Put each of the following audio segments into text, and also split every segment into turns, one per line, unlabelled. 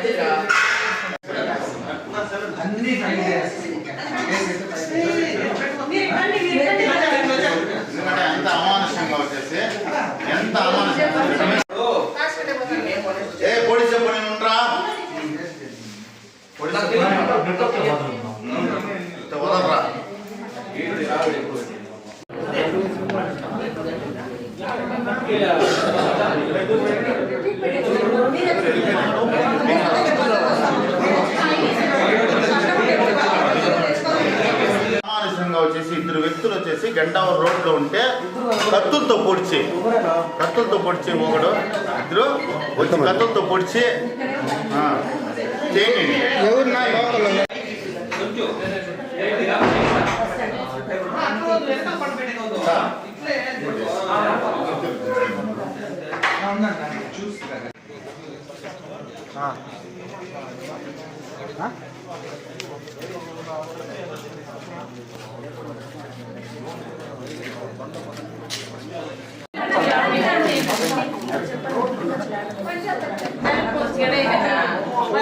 ఎంత అమానుషంగా వచ్చేసి ఎంత అమానుషంగా పొడి చెప్పని ఉండరా వదలరా వచ్చేసి ఇద్దరు వ్యక్తులు వచ్చేసి గంటావరం రోడ్ లో ఉంటే కత్తులతో పొడిచి ఒకడు ఇద్దరు వచ్చి కత్తులతో పొడిచి చేయండి.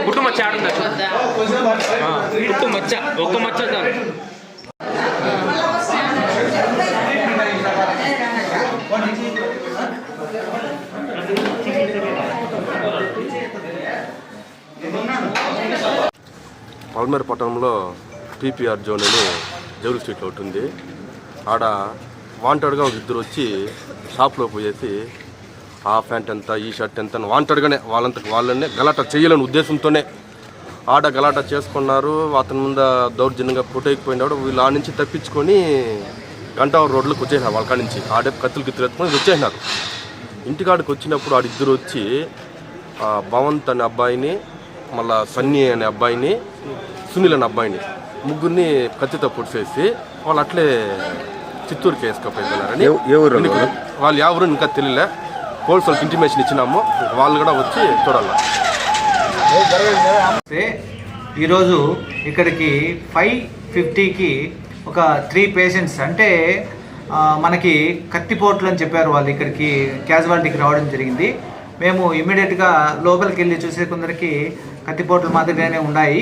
పుట్టు మచ్చ ఆడుందా పుట్టు మచ్చ ఒక్క మచ్చ
పల్మేరు పట్టణంలో పీపీఆర్ జోన్ అని జౌలి స్ట్రీట్లో ఒకటి ఉంది. ఆడ వాంటెడ్గా ఒక ఇద్దరు వచ్చి షాప్లో పోయేసి ఆ ప్యాంట్ ఎంత ఈ షర్ట్ ఎంత వాంటెడ్గానే వాళ్ళనే గలాటా చేయాలని ఉద్దేశంతోనే ఆడ గలాటా చేసుకున్నారు. అతని ముందు దౌర్జన్యంగా పుట్టేకపోయినాడు. వీళ్ళు ఆ నుంచి తప్పించుకొని గంటావరం రోడ్లోకి వచ్చేసినారు. వాళ్ళ కాడి నుంచి ఆడే కత్తులు ఎత్తుకొని వచ్చేసినారు. ఇంటికాడికి వచ్చినప్పుడు ఆడిద్దరు వచ్చి భవంత్ అనే అబ్బాయిని, మళ్ళా సన్నీ అనే అబ్బాయిని, సునీల్ అనే అబ్బాయిని ముగ్గురిని కత్తితో పొడిచేసి వాళ్ళు అట్లే చిత్తూరుకి వేసుకపోయిపోయినారని. వాళ్ళు ఎవరు ఇంకా తెలియలే. పోలీసు వాళ్ళకి ఇంటిమేషన్ ఇచ్చినాము. వాళ్ళు కూడా వచ్చి చూడాలి.
ఈరోజు ఇక్కడికి 5:50కి ఒక 3 పేషెంట్స్ అంటే మనకి కత్తిపోట్లు అని చెప్పారు. వాళ్ళు ఇక్కడికి క్యాజువాలిటీకి రావడం జరిగింది. మేము ఇమ్మీడియట్గా లోపలికి వెళ్ళి చూసే కొందరికి కత్తిపోట్లు మాదిరిగానే ఉన్నాయి.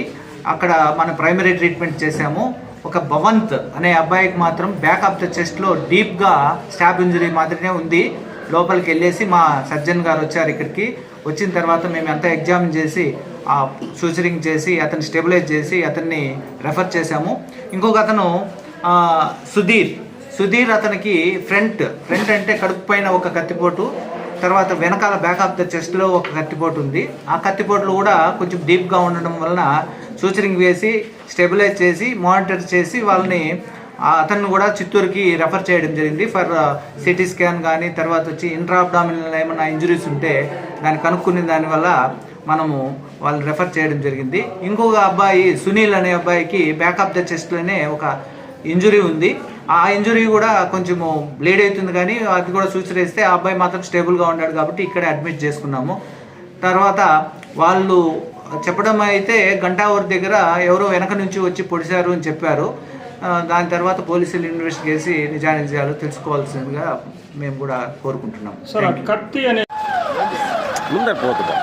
అక్కడ మన ప్రైమరీ ట్రీట్మెంట్ చేశాము. ఒక భవంత్ అనే అబ్బాయికి మాత్రం బ్యాక్ ఆఫ్ ద చెస్ట్లో డీప్గా స్టాబ్ ఇంజరీ మాదిరినే ఉంది. లోపలికి వెళ్ళేసి మా సర్జన్ గారు వచ్చారు. ఇక్కడికి వచ్చిన తర్వాత మేము అంతా ఎగ్జామిన్ చేసి సూచరింగ్ చేసి అతన్ని స్టెబిలైజ్ చేసి అతన్ని రెఫర్ చేశాము. ఇంకొక అతను సుధీర్ అతనికి ఫ్రంట్ అంటే కడుపు పైన ఒక కత్తిపోటు, తర్వాత వెనకాల బ్యాక్ ఆఫ్ ద చెస్ట్లో ఒక కత్తిపోటు ఉంది. ఆ కత్తిపోట్లు కూడా కొంచెం డీప్గా ఉండడం వలన సూచరింగ్ వేసి స్టెబిలైజ్ చేసి మానిటర్ చేసి వాళ్ళని అతన్ని కూడా చిత్తూరుకి రెఫర్ చేయడం జరిగింది ఫర్ సిటీ స్కాన్. కానీ తర్వాత వచ్చి ఇంట్రాబ్డామినల్ ఏమైనా ఇంజురీస్ ఉంటే దాన్ని కనుక్కునే దానివల్ల మనము వాళ్ళని రెఫర్ చేయడం జరిగింది. ఇంకొక అబ్బాయి సునీల్ అనే అబ్బాయికి బ్యాక్ ఆఫ్ ద చెస్ట్లోనే ఒక ఇంజురీ ఉంది. ఆ ఇంజురీ కూడా కొంచెము బ్లీడ్ అవుతుంది, కానీ అది కూడా సూచరిస్తే ఆ అబ్బాయి మాత్రం స్టేబుల్గా ఉన్నాడు కాబట్టి ఇక్కడే అడ్మిట్ చేసుకున్నాము. తర్వాత వాళ్ళు చెప్పడం అయితే గంటావరం దగ్గర ఎవరో వెనక నుంచి వచ్చి పొడిచారు అని చెప్పారు. దాని తర్వాత పోలీసులు ఇన్వెస్టిగేట్ చేసి నిజానిజాలు తెలుసుకోవాల్సిందిగా మేము కూడా కోరుకుంటున్నాం.
కత్తి అనే
ముందే పోతుందా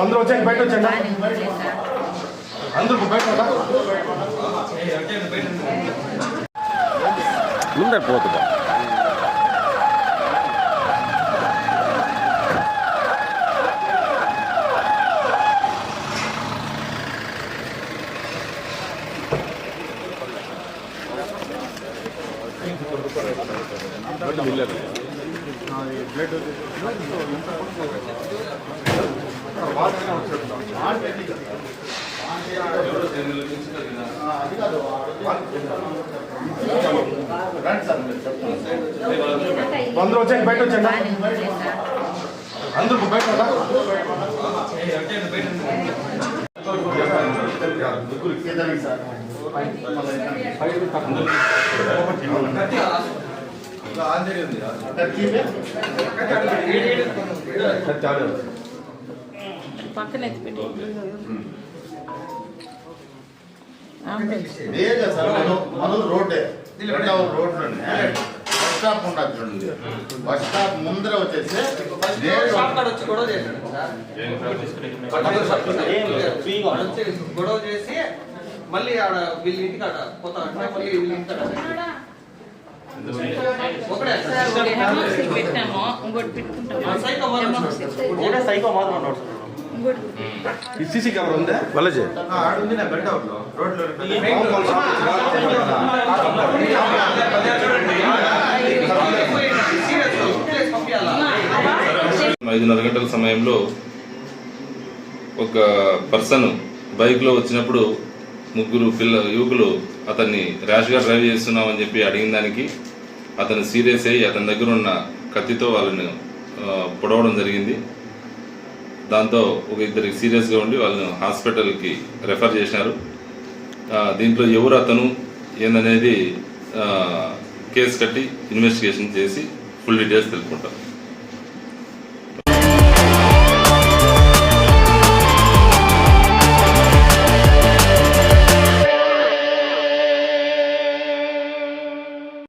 అందరూ వచ్చండి, బయట వచ్చండి, అందరూ బయట
ముందే పోతుందా
అందరూ వచ్చండి, బయట వచ్చండి, అందరూ బయట
పక్కన ఎత్తిపెట్టి
లేదు సార్ మనం రోడ్డే రెండవ రోడ్లోనే బస్ స్టాప్ ఉండదు చూడండి. బస్ స్టాప్ ముందర వచ్చేసి
గొడవ చేసి మళ్ళీ ఆడ వీళ్ళ ఇంటికి ఆడ పోతా అంటే మళ్ళీ వీళ్ళ ఇంటికి ఒకటే
పెట్టాము ఇంకోటి పెట్టుకుంటాము
సైకో మాత్రం
సీసీ కెమెరా ఉందా వాళ్ళజీ
ఆడుంది నా బెడ్ అవుట్ రోడ్లో
5:30 గంటల సమయంలో ఒక పర్సన్ బైక్లో వచ్చినప్పుడు ముగ్గురు యువకులు అతన్ని ర్యాష్గా డ్రైవ్ చేస్తున్నామని చెప్పి అడిగిన దానికి అతను సీరియస్ అయ్యి అతని దగ్గర ఉన్న కత్తితో వాళ్ళని పొడవడం జరిగింది. దాంతో ఒక ఇద్దరికి సీరియస్గా ఉండి వాళ్ళని హాస్పిటల్కి రెఫర్ చేసినారు. దీంట్లో ఎవరు అతను ఏందనేది కేసు కట్టి ఇన్వెస్టిగేషన్ చేసి ఫుల్ డీటెయిల్స్ తెలుపుకుంటారు.